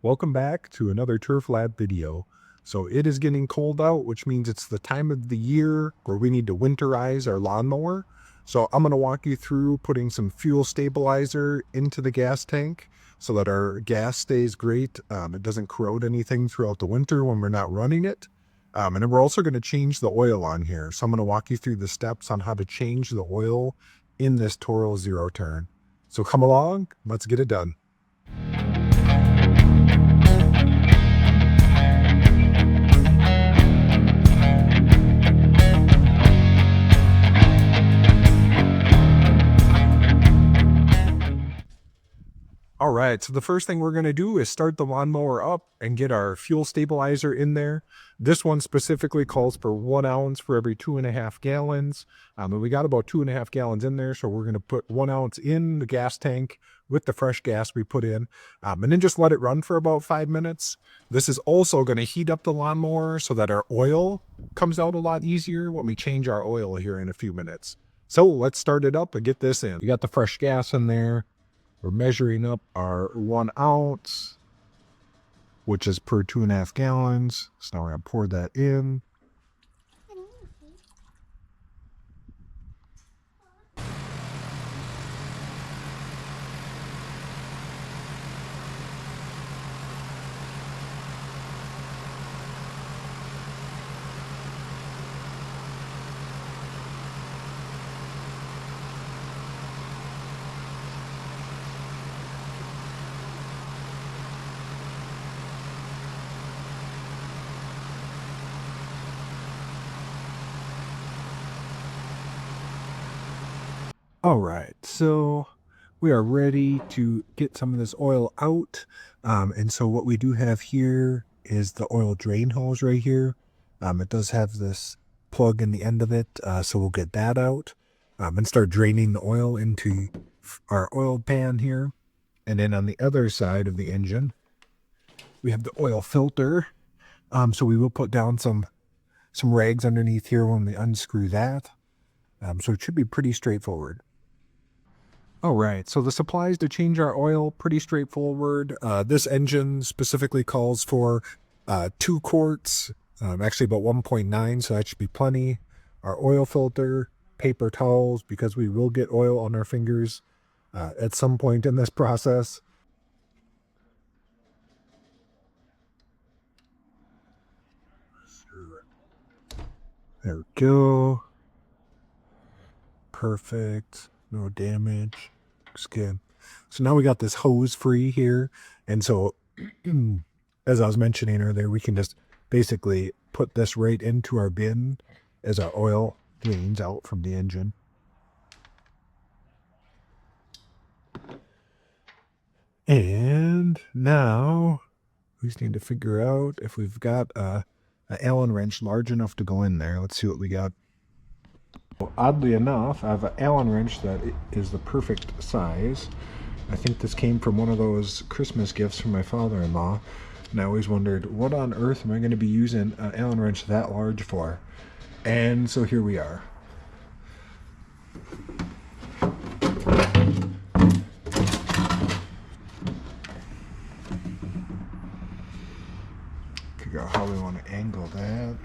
Welcome back to another Turf Lab video. So it is getting cold out, which means it's the time of the year where we need to winterize our lawnmower. So I'm going to walk you through putting some fuel stabilizer into the gas tank so that our gas stays great. It doesn't corrode anything throughout the winter when we're not running it. And then we're also going to change the oil on here. So I'm going to walk you through the steps on how to change the oil in this Toro zero turn. So come along, let's get it done. All right, so the first thing we're going to do is start the lawnmower up and get our fuel stabilizer in there. This one specifically calls for 1 ounce for every 2.5 gallons. And we got about 2.5 gallons in there, so we're going to put 1 ounce in the gas tank with the fresh gas we put in, and then just let it run for about 5 minutes. This is also going to heat up the lawnmower so that our oil comes out a lot easier when we change our oil here in a few minutes. So let's start it up and get this in. We got the fresh gas in there. We're measuring up our 1 ounce, which is per 2.5 gallons. So now we're going to pour that in. All right, so we are ready to get some of this oil out. And so what we do have here is the oil drain hose right here. It does have this plug in the end of it, so we'll get that out and start draining the oil into our oil pan here. And then on the other side of the engine, we have the oil filter. So we will put down some rags underneath here when we unscrew that. So it should be pretty straightforward. All right, so the supplies to change our oil, pretty straightforward. This engine specifically calls for 2 quarts, actually about 1.9, so that should be plenty. Our oil filter, paper towels, because we will get oil on our fingers at some point in this process. There we go. Perfect. No damage. Looks good. So now we got this hose free here. And so, as I was mentioning earlier, we can just basically put this right into our bin as our oil drains out from the engine. And now we just need to figure out if we've got an Allen wrench large enough to go in there. Let's see what we got. Oddly enough, I have an Allen wrench that is the perfect size. I think this came from one of those Christmas gifts from my father-in-law, and I always wondered, what on earth am I going to be using an Allen wrench that large for? And so here we are. Figure out how we want to angle that.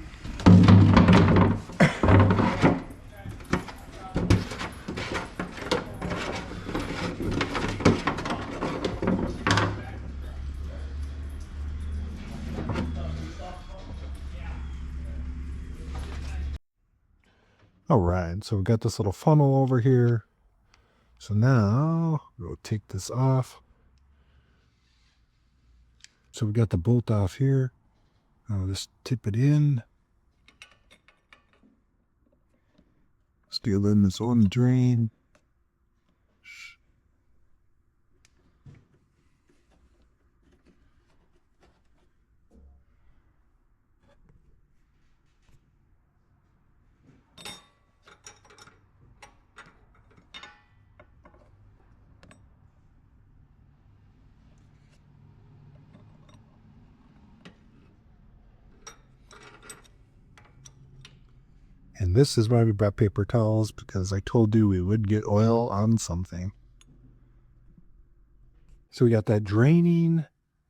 All right, so we've got this little funnel over here. So now we'll take this off. So we got the bolt off here. I'll just tip it in. Still in this on drain. And this is why we brought paper towels, because I told you we would get oil on something. So we got that draining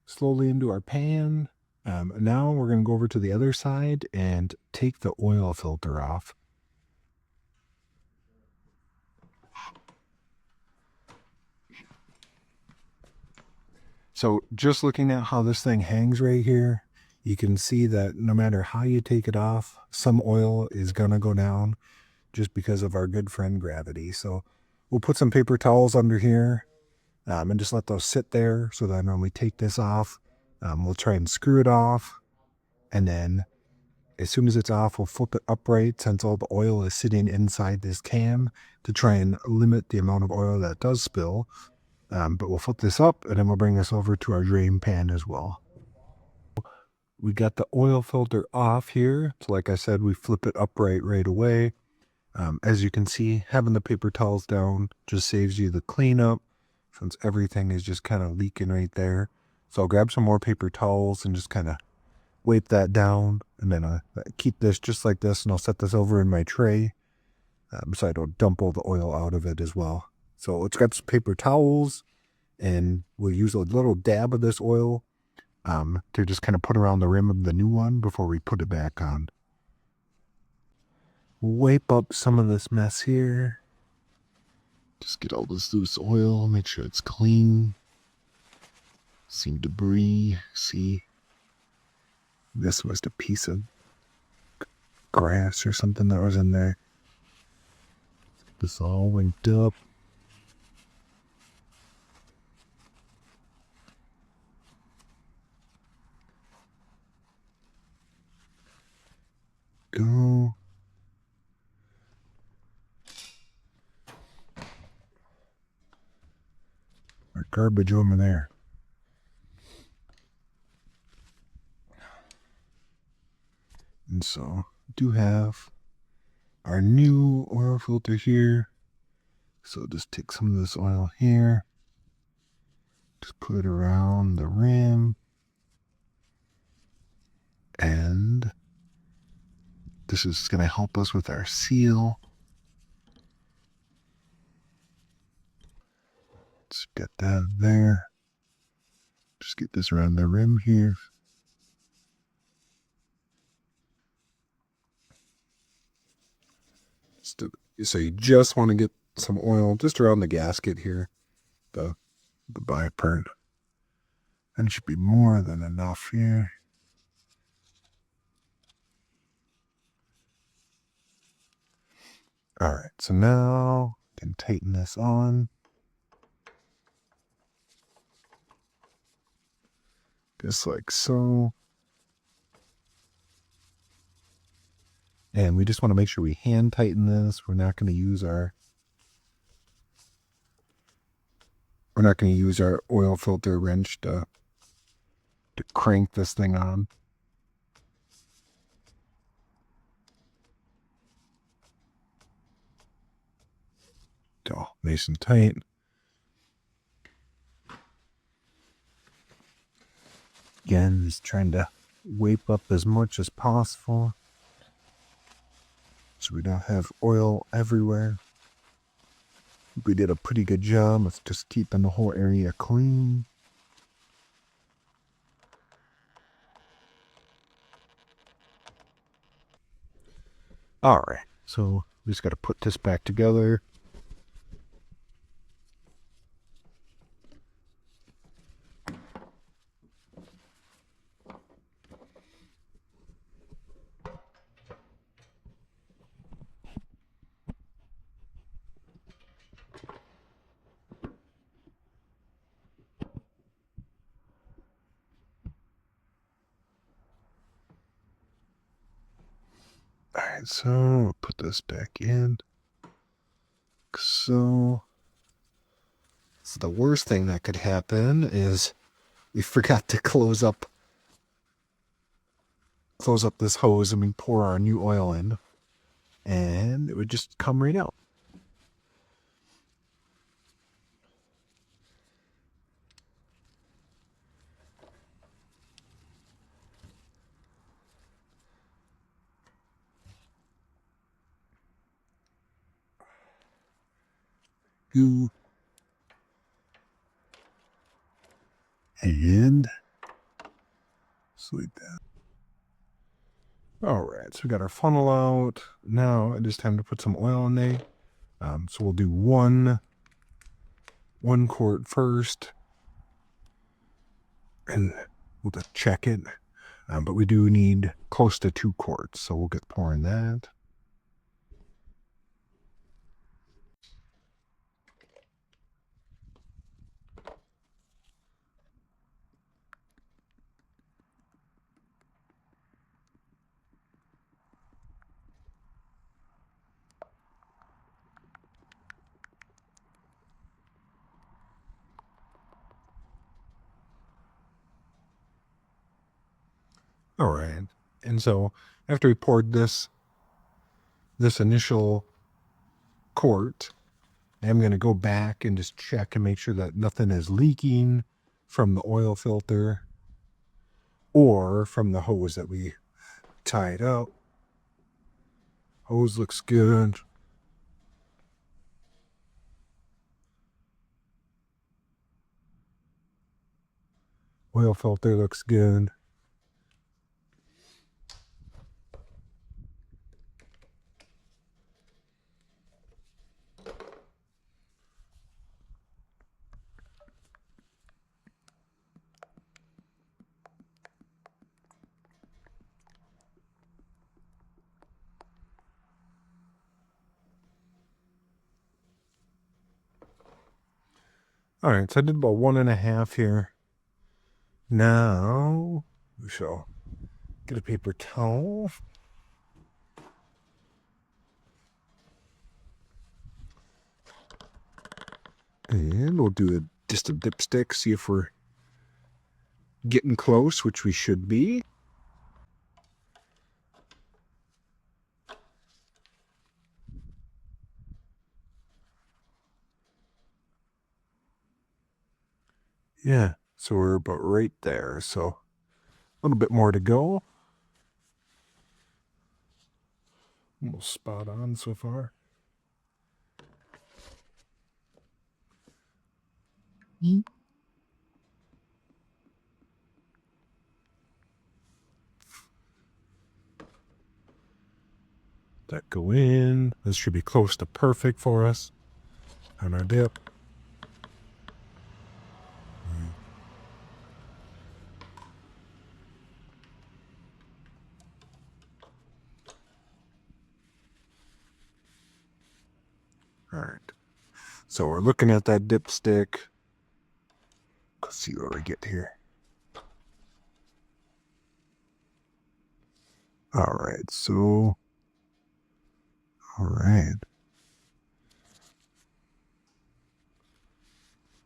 slowly into our pan. Now we're going to go over to the other side and take the oil filter off. So just looking at how this thing hangs right here, you can see that no matter how you take it off, some oil is going to go down just because of our good friend gravity. So we'll put some paper towels under here and just let those sit there so that when we take this off, we'll try and screw it off. And then as soon as it's off, we'll flip it upright since all the oil is sitting inside this can to try and limit the amount of oil that does spill. But we'll flip this up and then we'll bring this over to our drain pan as well. We got the oil filter off here. So like I said, we flip it upright right away. As you can see, having the paper towels down just saves you the cleanup since everything is just kind of leaking right there. So I'll grab some more paper towels and just kind of wipe that down. And then keep this just like this and I'll set this over in my tray so I don't dump all the oil out of it as well. So let's grab some paper towels and we'll use a little dab of this oil to just kind of put around the rim of the new one before we put it back on. Wipe up some of this mess here. Just get all this loose oil, make sure it's clean. Some debris, see? This was a piece of grass or something that was in there. This all winked up. Go. Our garbage over there. And so, do have our new oil filter here. So just take some of this oil here. Just put it around the rim. And this is going to help us with our seal. Let's get that there. Just get this around the rim here. So you just want to get some oil just around the gasket here, the bipart. And it should be more than enough here. All right, so now I can tighten this on. Just like so. And we just want to make sure we hand tighten this. We're not going to use our oil filter wrench to crank this thing on. Oh, nice and tight. Again, just trying to wipe up as much as possible so we don't have oil everywhere. We did a pretty good job of just keeping the whole area clean. All right, so we just got to put this back together. All right, so we'll put this back in. So the worst thing that could happen is we forgot to close up this hose and we pour our new oil in, and it would just come right out. And Sleep that. All right, so we got our funnel out. Now it is time to put some oil in there. So we'll do one quart first, and we'll just check it. But we do need close to 2 quarts, so we'll get pouring that. All right, and so after we poured this initial quart, I'm going to go back and just check and make sure that nothing is leaking from the oil filter or from the hose that we tied up. Hose looks good. Oil filter looks good. All right, so I did about 1.5 here. Now we shall get a paper towel. And we'll do just a dipstick, see if we're getting close, which we should be. Yeah, so we're about right there. So a little bit more to go. Almost spot on so far. That go in. This should be close to perfect for us on our dip. All right. So we're looking at that dipstick. Let's see what we get here. All right. So, all right.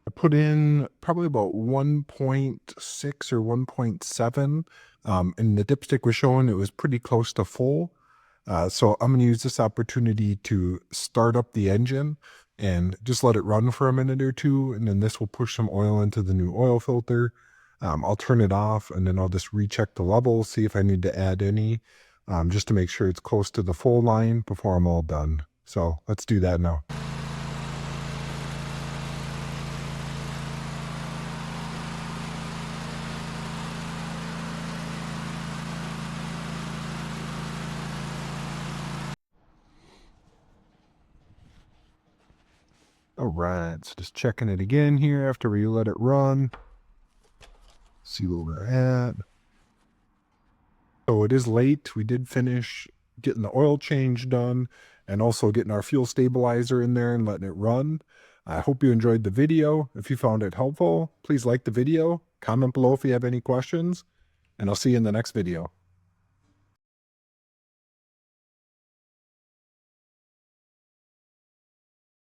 I put in probably about 1.6 or 1.7. And the dipstick was showing it was pretty close to full. So I'm going to use this opportunity to start up the engine and just let it run for a minute or two. And then this will push some oil into the new oil filter. I'll turn it off and then I'll just recheck the levels, see if I need to add any, just to make sure it's close to the full line before I'm all done. So let's do that now. All right, so just checking it again here after we let it run. See where we're at. So it is late. We did finish getting the oil change done and also getting our fuel stabilizer in there and letting it run. I hope you enjoyed the video. If you found it helpful, please like the video, comment below if you have any questions, and I'll see you in the next video.